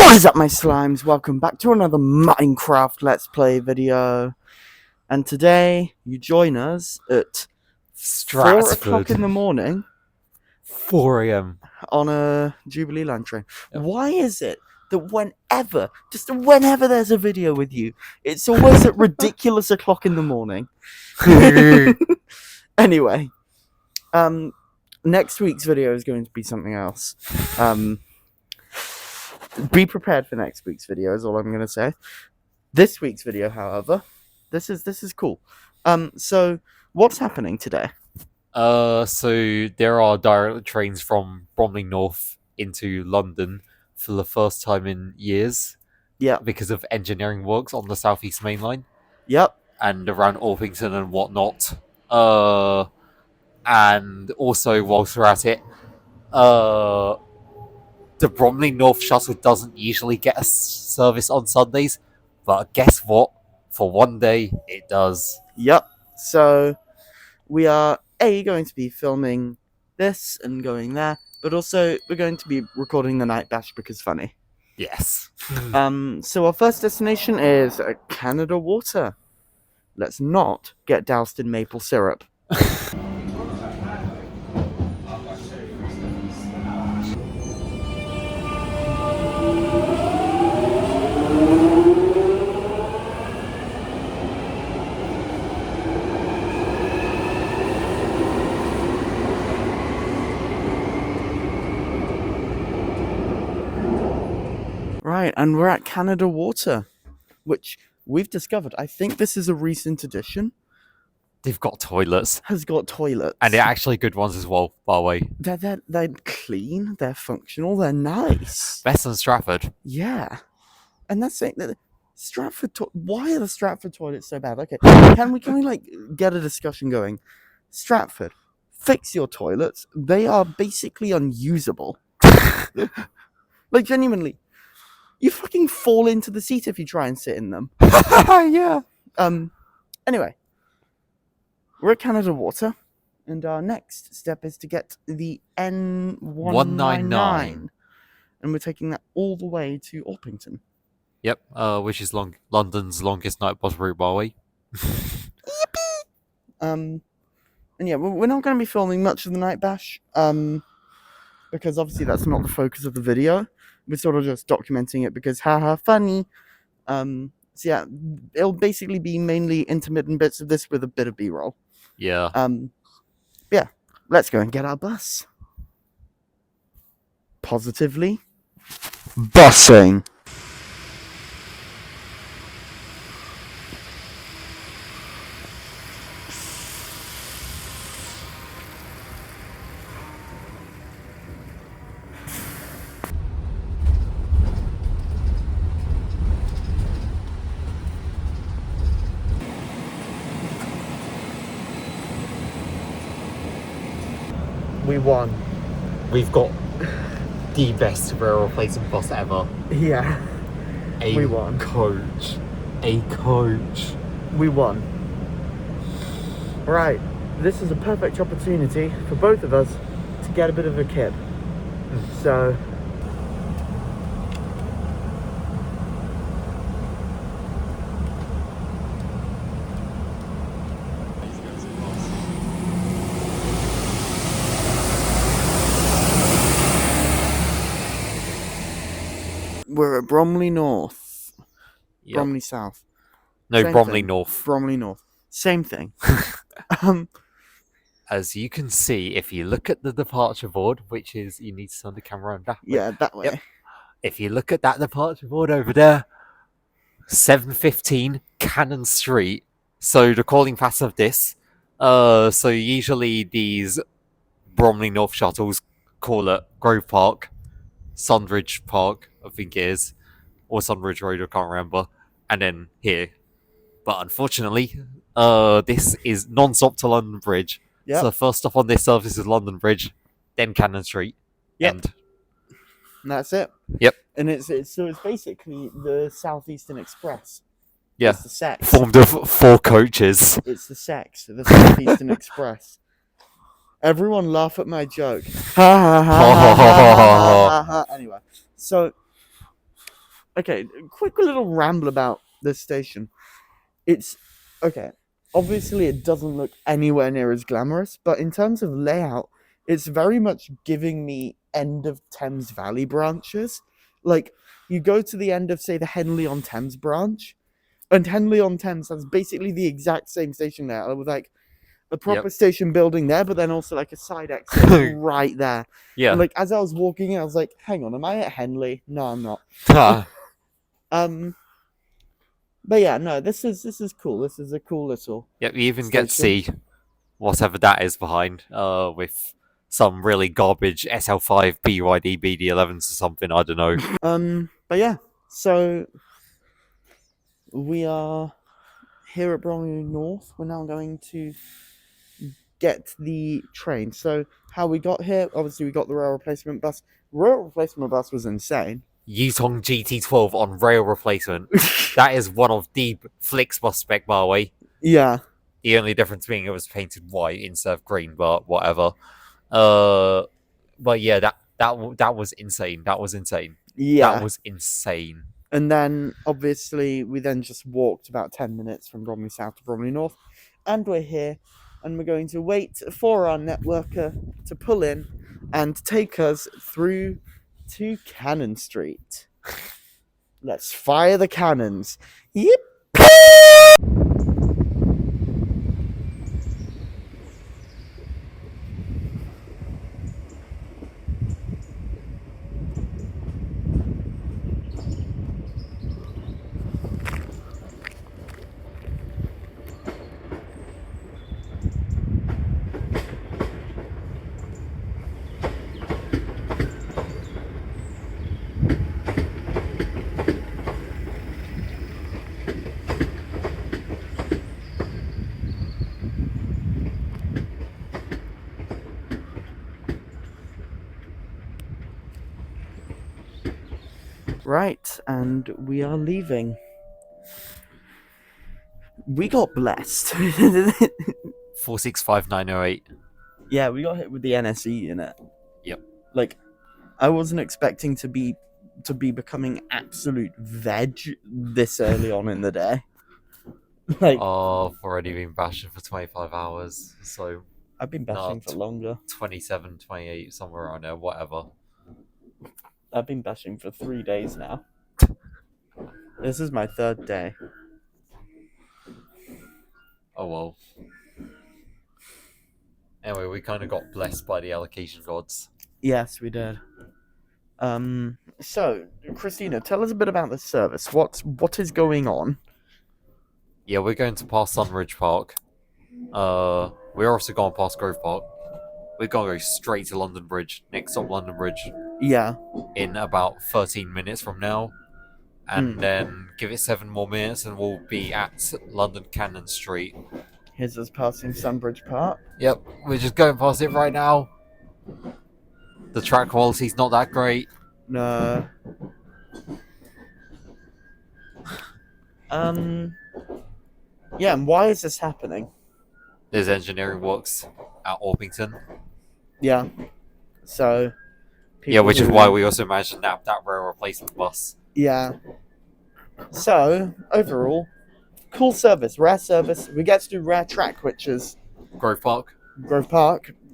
What is up, my slimes? Welcome back to another Minecraft Let's Play video. And today, you join us at 4 o'clock in the morning. 4 a.m. on a Jubilee line train. Yep. Why is it that whenever there's a video with you, it's always at ridiculous o'clock in the morning? Anyway, next week's video is going to be something else. Be prepared for next week's video is all I'm going to say. This week's video, however, this is cool. So what's happening today? So there are direct trains from Bromley North into London for the first time in years. Yeah. Because of engineering works on the South East Main Line. Yep. And around Orpington and whatnot. And also, whilst we're at it, the Bromley North shuttle doesn't usually get a service on Sundays, but guess what? For one day, it does. Yep. So we are going to be filming this and going there, but also we're going to be recording the night bash because funny. Yes. So our first destination is Canada Water. Let's not get doused in maple syrup. Right, and we're at Canada Water, which we've discovered. I think this is a recent addition. They've got toilets. Has got toilets. And they're actually good ones as well, by the way. They're clean, they're functional, they're nice. Better than Stratford. Yeah. And that's saying that Stratford why are the Stratford toilets so bad? Okay. Can we like get a discussion going? Stratford, fix your toilets. They are basically unusable. Like genuinely. You fucking fall into the seat if you try and sit in them. Yeah. Anyway. We're at Canada Water. And our next step is to get the N199. And we're taking that all the way to Orpington. Yep, which is London's longest night bus route, by the way. Yippee! And yeah, we're not going to be filming much of the night bash. Because obviously that's not the focus of the video. We're sort of just documenting it because haha funny. So yeah, it'll basically be mainly intermittent bits of this with a bit of B-roll. Yeah. Yeah, let's go and get our bus. Positively bussing. We won. We've got the best rail replacement bus ever. Yeah. We won. A coach. We won. Right. This is a perfect opportunity for both of us to get a bit of a kip. So we're at Bromley North. Yep. Bromley South. No, Same Bromley thing. North. Bromley North. Same thing. As you can see, if you look at the departure board, which is, you need to turn the camera around that way. Yeah, that way. Yep. If you look at that departure board over there, 7:15 Cannon Street. So the calling pass of this, so usually these Bromley North shuttles call it Grove Park, Sunbridge Park, I think it is, or Sunbridge Road, I can't remember, and then here. But unfortunately, this is non-stop to London Bridge. Yep. So the first stop on this service is London Bridge, then Cannon Street. Yep. End. And that's it. Yep. And it's basically the Southeastern Express. Yeah. It's the sex. Formed of 4 coaches. It's the sex. The Southeastern Express. Everyone laugh at my joke. Ha ha ha ha ha ha ha. Anyway, so Okay, quick little ramble about this station. It's okay. Obviously, it doesn't look anywhere near as glamorous, but in terms of layout, it's very much giving me end of Thames Valley branches. Like, you go to the end of, say, the Henley-on-Thames branch, and Henley-on-Thames has basically the exact same station layout with like the proper station building there, but then also like a side exit right there. Yeah. And like as I was walking in, I was like, "Hang on, am I at Henley? No, I'm not." But yeah, no, this is cool. This is a cool little. Yep, you even get to see whatever that is behind, with some really garbage SL5 BYD BD11s or something. I don't know. But yeah, so we are here at Bromley North. We're now going to get the train. So how we got here? Obviously, we got the rail replacement bus. Rail replacement bus was insane. Yutong GT12 on rail replacement. That is one of the Flixbus spec, by the way. Yeah. The only difference being it was painted white instead of green, but whatever. But yeah, that was insane. That was insane. Yeah. That was insane. And then, obviously, we then just walked about 10 minutes from Bromley South to Bromley North. And we're here. And we're going to wait for our networker to pull in and take us through to Cannon Street. Let's fire the cannons. Yip! Right, and we are leaving. We got blessed. 465908. Yeah, we got hit with the NSE in it. Yep. Like, I wasn't expecting to be becoming absolute veg this early on in the day. Like, I've already been bashing for 25 hours, so I've been bashing for longer. 27, 28, somewhere around there, whatever. I've been bashing for 3 days now. This is my 3rd day. Oh well. Anyway, we kind of got blessed by the allocation gods. Yes, we did. So, Kristina, tell us a bit about the service. What is going on? Yeah, we're going to pass Sunridge Park. We're also going past Grove Park. We're going to go straight to London Bridge. Next stop, London Bridge. Yeah. In about 13 minutes from now. And then give it 7 more minutes and we'll be at London Cannon Street. Here's us passing Sunbridge Park. Yep, we're just going past it right now. The track quality's not that great. No. Yeah, and why is this happening? There's engineering works at Orpington. Yeah. So. Yeah, which is why we also managed to nab that rail replacement bus. Yeah. So, overall, cool service, rare service. We get to do rare track, which is Grove Park.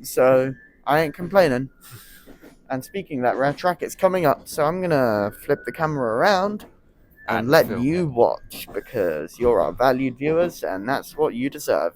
So, I ain't complaining. And speaking of that rare track, it's coming up. So, I'm going to flip the camera around and let you watch, because you're our valued viewers and that's what you deserve.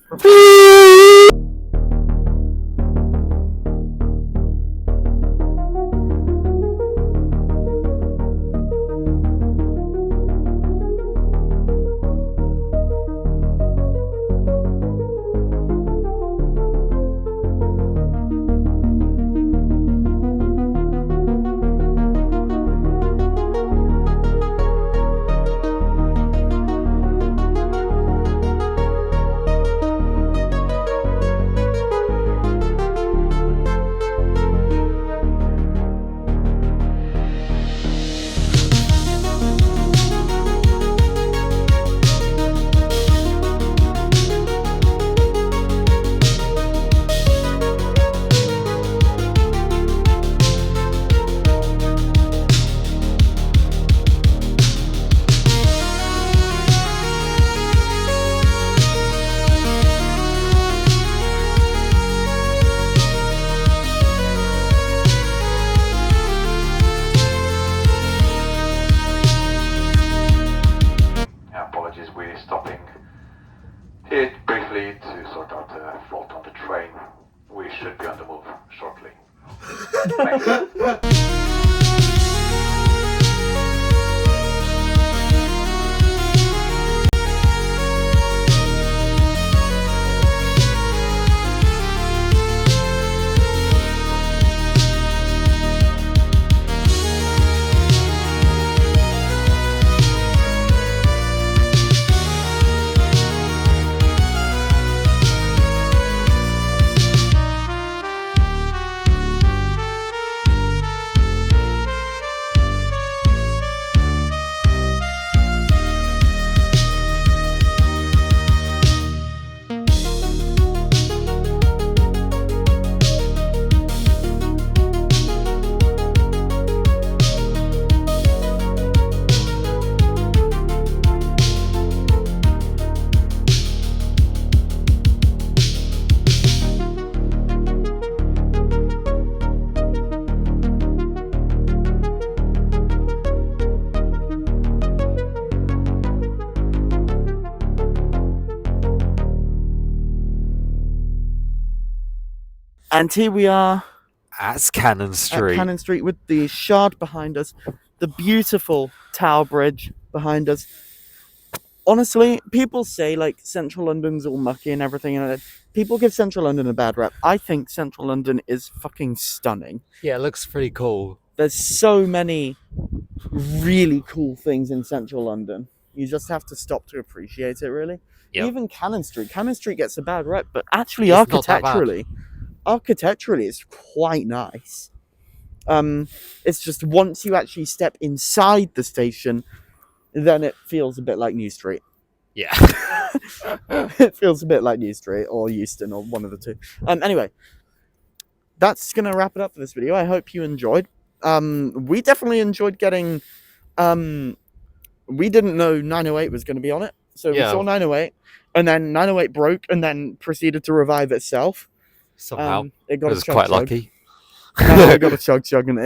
It briefly to sort out the fault on the train. We should be on the move shortly. Thanks. And here we are At Cannon at Street. Cannon Street with the Shard behind us, the beautiful Tower Bridge behind us. Honestly, people say like Central London's all mucky and everything, and people give Central London a bad rep. I think Central London is fucking stunning. Yeah, it looks pretty cool. There's so many really cool things in Central London. You just have to stop to appreciate it, really. Yep. Even Cannon Street gets a bad rep, but actually It's not that bad. architecturally it's quite nice. It's just once you actually step inside the station, then it feels a bit like New Street. Yeah. It feels a bit like New Street or Euston or one of the two. Anyway, that's gonna wrap it up for this video. I hope you enjoyed. We definitely enjoyed getting. We didn't know 908 was going to be on it, so Yeah. we saw 908, and then 908 broke, and then proceeded to revive itself. Somehow. It It got was a quite chug. lucky. No, it got a chug, and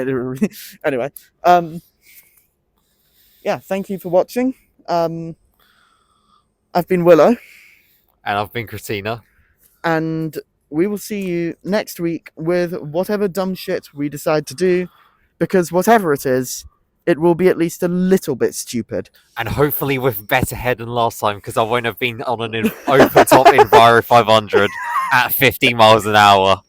anyway. Yeah, thank you for watching. I've been Willow, And I've been Kristina. and we will see you next week with whatever dumb shit we decide to do, because whatever it is, it will be at least a little bit stupid. And hopefully with better head than last time, because I won't have been on an open top Enviro 500 at 50 miles an hour.